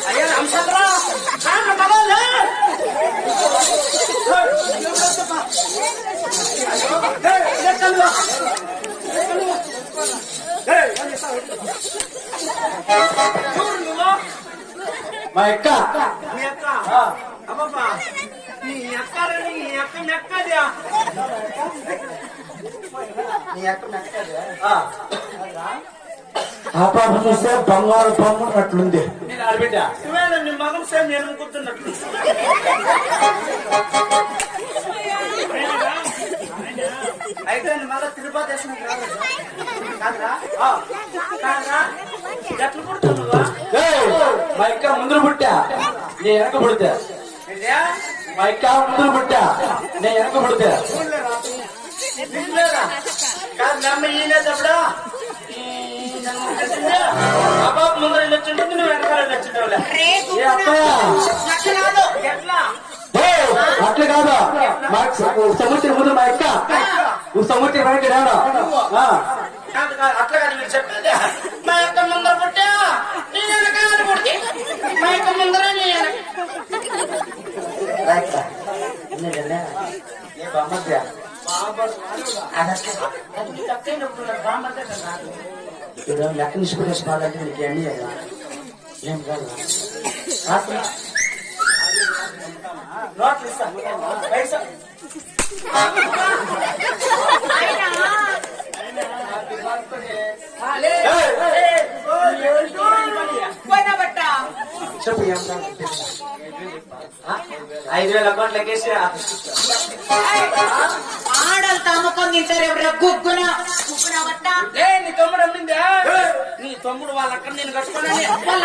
అయ్యా అంశరా మా అక్క మీ అక్క అమ్మమ్మా నీ అక్కని నీ అక్క మెక్కదా నీ అక్క మెక్కదా ఆ పాప చూస్తే బంగారు బొమ్మ అట్లుంది. నేను ఆడబిడ్డ నువ్వేనా నీ మగం సేమ్ నేను అనుకుంటున్నట్లు అయితే నీ మగ తిరుపతి వేసిన కాదురా ఎట్లా పుడుతున్నావా మా అక్క ముందు పుట్టా నేను వెనక పుడితే. మా అక్క ముందు పుట్టా నేను వెనక పుడితే. కాదు నమ్మ ఈయనప్పుడు అబాబు ముందర నచ్చుంటుంది నువ్వు వెనకాల నచ్చుంటావులే ఎట్లా అట్లా కాదు సముద్రం ముందు మా అక్క సముద్రం వెనక రాడా కాదు కాదు అట్లా కాదు మీరు చెప్పేది మా యొక్క ముందర పుట్టా నీ వెనకాల పుట్టి మా యొక్క ముందర నీ లెక్క నిష్పదేశ బాధంటే నీకు ఏమి లేదా ఏం కాదు. నోట్లు ఇస్తాను చెప్పు ఏం 5,000 అకౌంట్ లెక్కేసి ఆడలు తమ్మకం తింటారు ఎవరు గుగ్గున గుగ్గున బట్ట నీ తమ్ముడు అమ్మిందా నీ తమ్ముడు వాళ్ళ అక్కడ నేను కట్టుకున్నాను వాళ్ళ